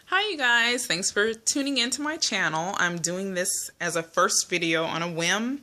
Hi you guys, thanks for tuning into my channel. I'm doing this as a first video on a whim.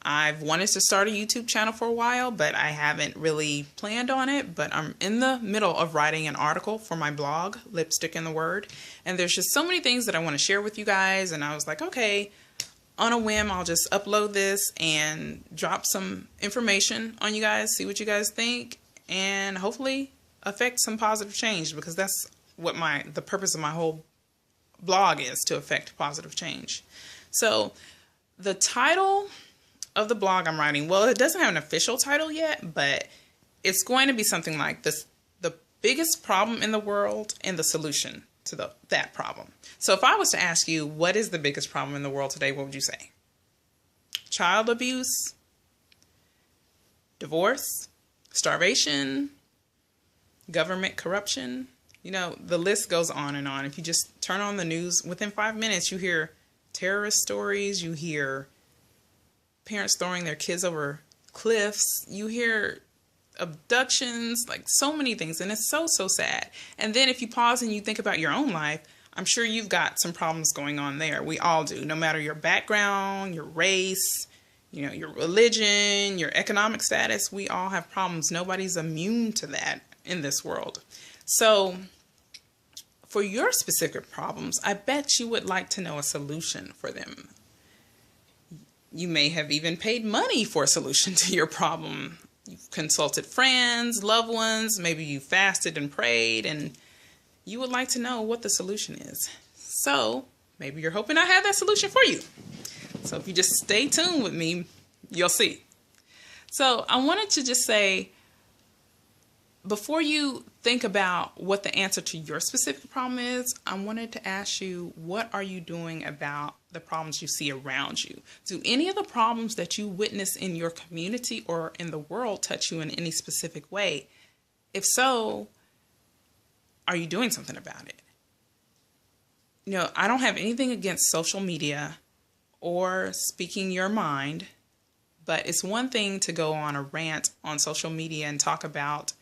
I've wanted to start a YouTube channel for a while, but I haven't really planned on it. But I'm in the middle of writing an article for my blog, Lipstick in the Word. And there's just so many things that I want to share with you guys. And I was like, okay, on a whim, I'll just upload this and drop some information on you guys, see what you guys think, and hopefully affect some positive change, because that's what the purpose of my whole blog is, to affect positive change. So the title of the blog I'm writing, well, it doesn't have an official title yet, but it's going to be something like this: the biggest problem in the world and the solution to that problem. So if I was to ask you, what is the biggest problem in the world today, what would you say? Child abuse, divorce, starvation, government corruption. You know, the list goes on and on. If you just turn on the news, within 5 minutes, you hear terrorist stories, you hear parents throwing their kids over cliffs, you hear abductions, like so many things, and it's so sad. And then if you pause and you think about your own life, I'm sure you've got some problems going on there. We all do, no matter your background, your race, you know, your religion, your economic status. We all have problems. Nobody's immune to that in this world. So for your specific problems, I bet you would like to know a solution for them. You may have even paid money for a solution to your problem. You've consulted friends, loved ones, maybe you fasted and prayed, and you would like to know what the solution is. So maybe you're hoping I have that solution for you. So if you just stay tuned with me, you'll see. So I wanted to just say, before you think about what the answer to your specific problem is, I wanted to ask you, what are you doing about the problems you see around you? Do any of the problems that you witness in your community or in the world touch you in any specific way? If so, are you doing something about it? You know, I don't have anything against social media or speaking your mind, but it's one thing to go on a rant on social media and talk about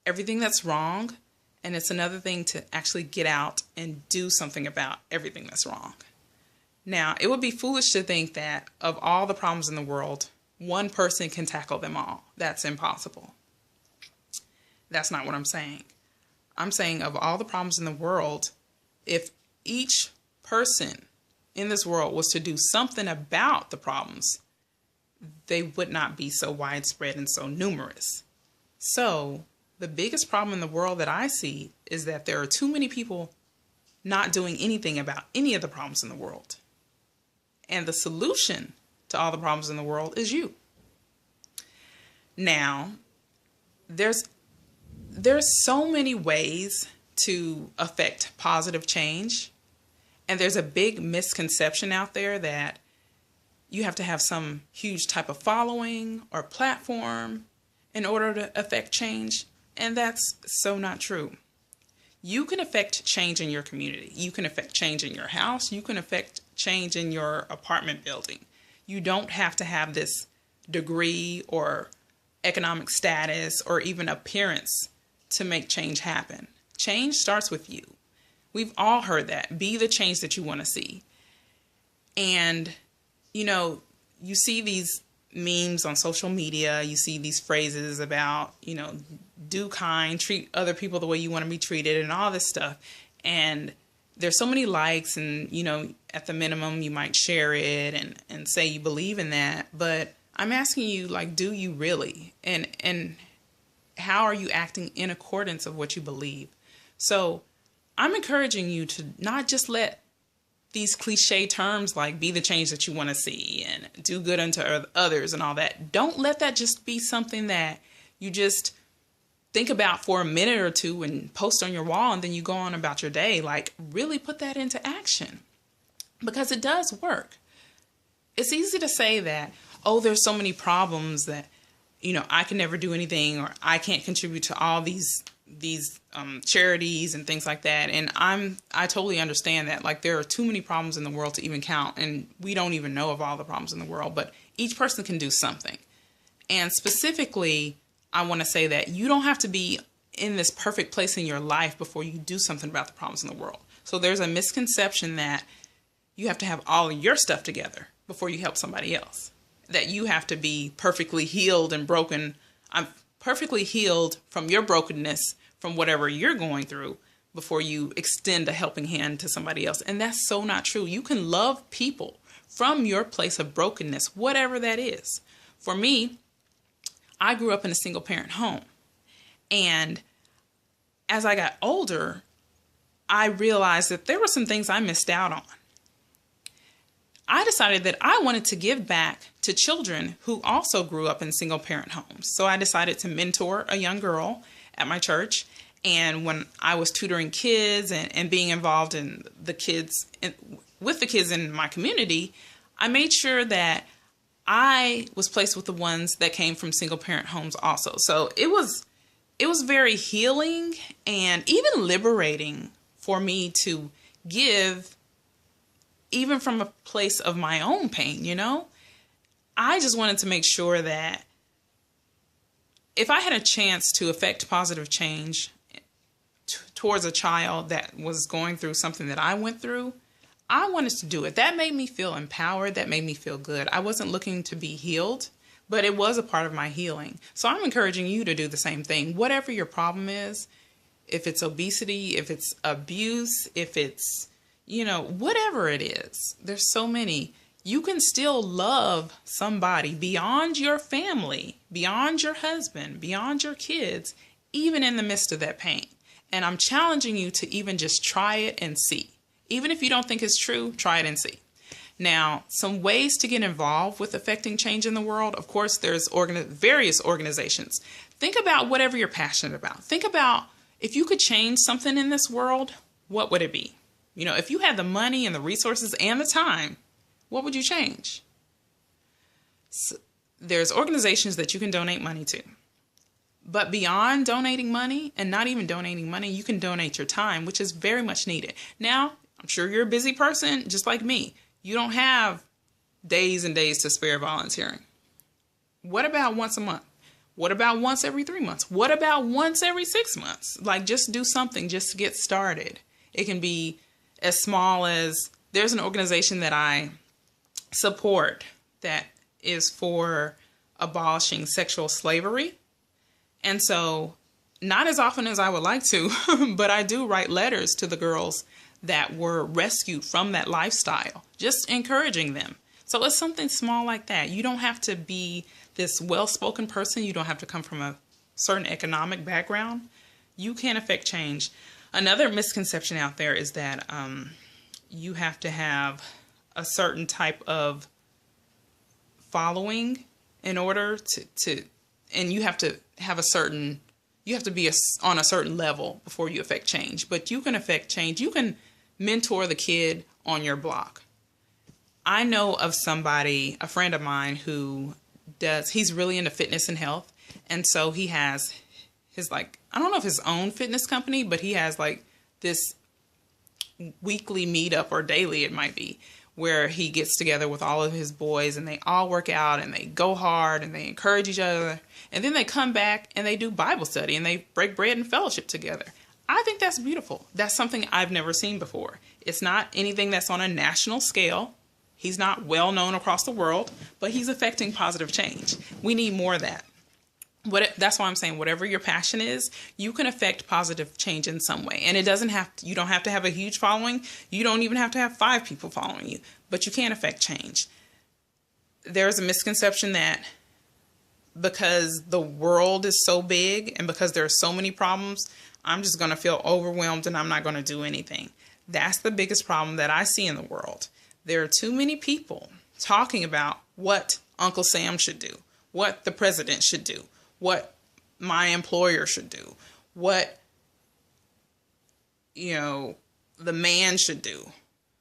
everything that's wrong, and it's another thing to actually get out and do something about everything that's wrong. Now, it would be foolish to think that of all the problems in the world, one person can tackle them all. That's impossible. That's not what I'm saying. I'm saying of all the problems in the world, if each person in this world was to do something about the problems, they would not be so widespread and so numerous. So the biggest problem in the world that I see is that there are too many people not doing anything about any of the problems in the world. And the solution to all the problems in the world is you. Now, there's so many ways to affect positive change. And there's a big misconception out there that you have to have some huge type of following or platform in order to affect change. And that's so not true. You can affect change in your community. You can affect change in your house. You can affect change in your apartment building. You don't have to have this degree or economic status or even appearance to make change happen. Change starts with you. We've all heard that. Be the change that you want to see. And, you know, you see these memes on social media, you see these phrases about, you know, do kind, treat other people the way you want to be treated, and all this stuff. And there's so many likes, and, you know, at the minimum, you might share it and say you believe in that. But I'm asking you, like, do you really? And how are you acting in accordance of what you believe? So I'm encouraging you to not just let these cliche terms like be the change that you want to see and do good unto others and all that. Don't let that just be something that you just think about for a minute or two and post on your wall and then you go on about your day. Like, really put that into action, because it does work. It's easy to say that, oh, there's so many problems that, you know, I can never do anything, or I can't contribute to all these charities and things like that. And I totally understand that. Like, there are too many problems in the world to even count, and we don't even know of all the problems in the world, but each person can do something. And specifically, I want to say that you don't have to be in this perfect place in your life before you do something about the problems in the world. So there's a misconception that you have to have all of your stuff together before you help somebody else. That you have to be perfectly healed and broken. I'm perfectly healed from your brokenness, from whatever you're going through, before you extend a helping hand to somebody else. And that's so not true. You can love people from your place of brokenness, whatever that is. For me, I grew up in a single parent home. And as I got older, I realized that there were some things I missed out on. I decided that I wanted to give back to children who also grew up in single parent homes. So I decided to mentor a young girl at my church. And when I was tutoring kids and being involved in the kids, with the kids in my community, I made sure that I was placed with the ones that came from single parent homes also. So it was very healing and even liberating for me to give, even from a place of my own pain, you know? I just wanted to make sure that if I had a chance to affect positive change towards a child that was going through something that I went through, I wanted to do it. That made me feel empowered. That made me feel good. I wasn't looking to be healed, but it was a part of my healing. So I'm encouraging you to do the same thing. Whatever your problem is, if it's obesity, if it's abuse, if it's, whatever it is, there's so many. You can still love somebody beyond your family, beyond your husband, beyond your kids, even in the midst of that pain. And I'm challenging you to even just try it and see. Even if you don't think it's true, try it and see. Now, some ways to get involved with affecting change in the world. Of course, there's various organizations. Think about whatever you're passionate about. Think about if you could change something in this world, what would it be? If you had the money and the resources and the time, what would you change? So, there's organizations that you can donate money to. But beyond donating money, and not even donating money, you can donate your time, which is very much needed. Now, I'm sure you're a busy person, just like me. You don't have days and days to spare volunteering. What about once a month? What about once every 3 months? What about once every 6 months? Like, just do something just to get started. It can be as small as, there's an organization that I support that is for abolishing sexual slavery. And so, not as often as I would like to, but I do write letters to the girls that were rescued from that lifestyle, just encouraging them. So it's something small like that. You don't have to be this well-spoken person. You don't have to come from a certain economic background. You can affect change. Another misconception out there is that you have to have a certain type of following in order to and you have to have you have to be on a certain level before you affect change. But you can affect change. You can mentor the kid on your block. I know of somebody, a friend of mine, who he's really into fitness and health. And so he has his, I don't know if his own fitness company, but he has this weekly meetup, or daily it might be, where he gets together with all of his boys and they all work out and they go hard and they encourage each other. And then they come back and they do Bible study and they break bread and fellowship together. I think that's beautiful. That's something I've never seen before. It's not anything that's on a national scale. He's not well known across the world, but he's affecting positive change. We need more of that. That's why I'm saying whatever your passion is, you can affect positive change in some way. And you don't have to have a huge following. You don't even have to have 5 people following you, but you can affect change. There's a misconception that because the world is so big and because there are so many problems, I'm just going to feel overwhelmed and I'm not going to do anything. That's the biggest problem that I see in the world. There are too many people talking about what Uncle Sam should do, what the president should do, what my employer should do, what, the man should do,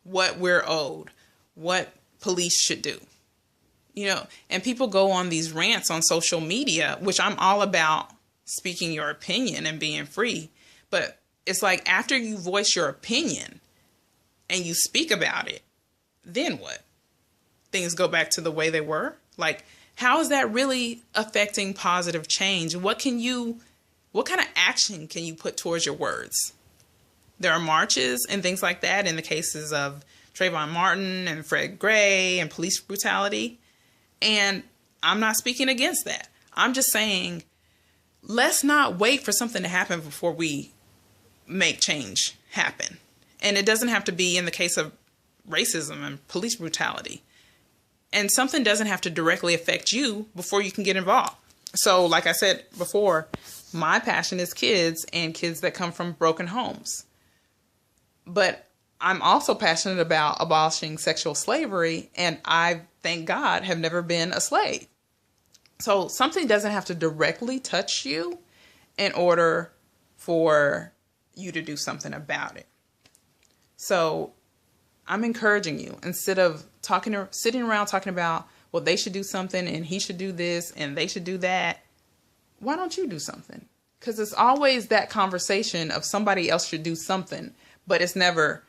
what we're owed, what police should do. And people go on these rants on social media, which I'm all about speaking your opinion and being free. But it's like after you voice your opinion and you speak about it, then what? Things go back to the way they were? How is that really affecting positive change? What kind of action can you put towards your words? There are marches and things like that in the cases of Trayvon Martin and Fred Gray and police brutality. And I'm not speaking against that. I'm just saying, let's not wait for something to happen before we make change happen. And it doesn't have to be in the case of racism and police brutality. And something doesn't have to directly affect you before you can get involved. So like I said before, my passion is kids and kids that come from broken homes. But I'm also passionate about abolishing sexual slavery, and I, thank God, have never been a slave. So something doesn't have to directly touch you in order for you to do something about it. So I'm encouraging you, instead of sitting around talking about, well, they should do something and he should do this and they should do that, why don't you do something? Because it's always that conversation of somebody else should do something, but it's never,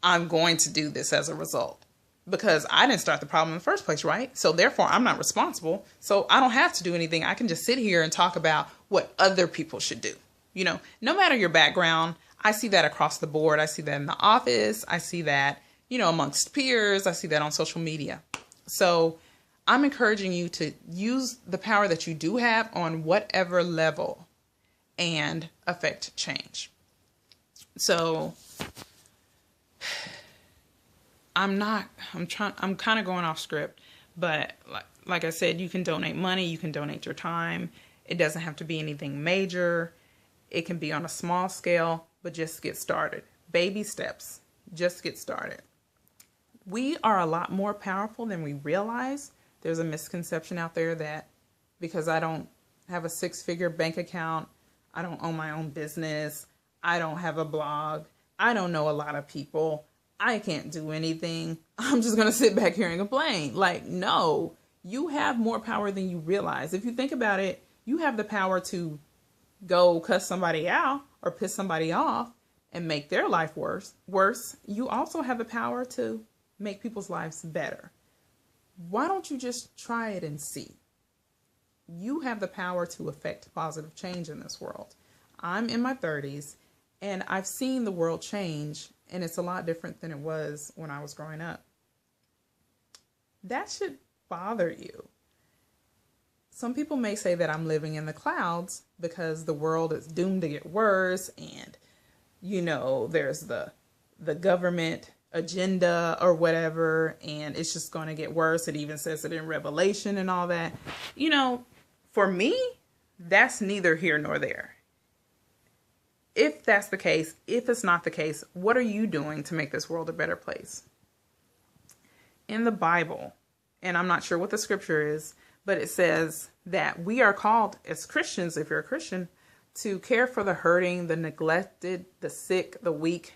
I'm going to do this as a result. Because I didn't start the problem in the first place, right? So therefore, I'm not responsible. So I don't have to do anything. I can just sit here and talk about what other people should do. You know, no matter your background, I see that across the board. I see that in the office. I see that, you know, amongst peers. I see that on social media. So I'm encouraging you to use the power that you do have on whatever level and affect change. So I'm kind of going off script, but like I said, you can donate money, you can donate your time. It doesn't have to be anything major. It can be on a small scale, but just get started. Baby steps, just get started. We are a lot more powerful than we realize. There's a misconception out there that because I don't have a 6-figure bank account, I don't own my own business, I don't have a blog, I don't know a lot of people, I can't do anything, I'm just going to sit back here and complain. Like, no, you have more power than you realize. If you think about it, you have the power to go cuss somebody out or piss somebody off and make their life worse. You also have the power to make people's lives better. Why don't you just try it and see? You have the power to affect positive change in this world. I'm in my 30s and I've seen the world change, and it's a lot different than it was when I was growing up. That should bother you. Some people may say that I'm living in the clouds because the world is doomed to get worse, and, you know, there's the government agenda or whatever, and it's just going to get worse. It even says it in Revelation and all that. You know, for me, that's neither here nor there. If that's the case, if it's not the case, what are you doing to make this world a better place? In the Bible, and I'm not sure what the scripture is, but it says that we are called as Christians, if you're a Christian, to care for the hurting, the neglected, the sick, the weak.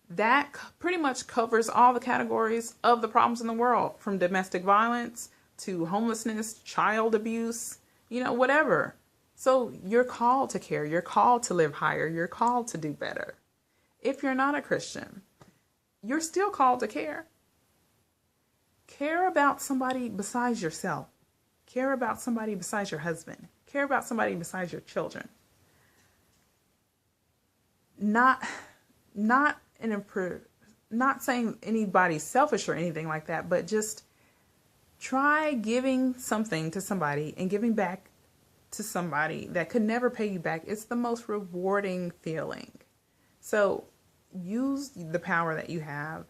That pretty much covers all the categories of the problems in the world, from domestic violence to homelessness, child abuse, you know, whatever. So you're called to care. You're called to live higher. You're called to do better. If you're not a Christian, you're still called to care. Care about somebody besides yourself. Care about somebody besides your husband. Care about somebody besides your children. Not saying anybody's selfish or anything like that, but just try giving something to somebody and giving back to somebody that could never pay you back. It's the most rewarding feeling. So use the power that you have,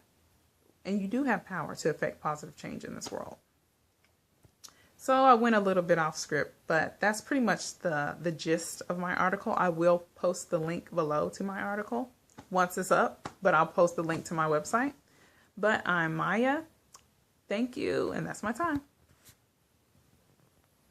and you do have power to affect positive change in this world. So I went a little bit off script, but that's pretty much the gist of my article. I will post the link below to my article once it's up, but I'll post the link to my website. But I'm Maya. Thank you, and that's my time.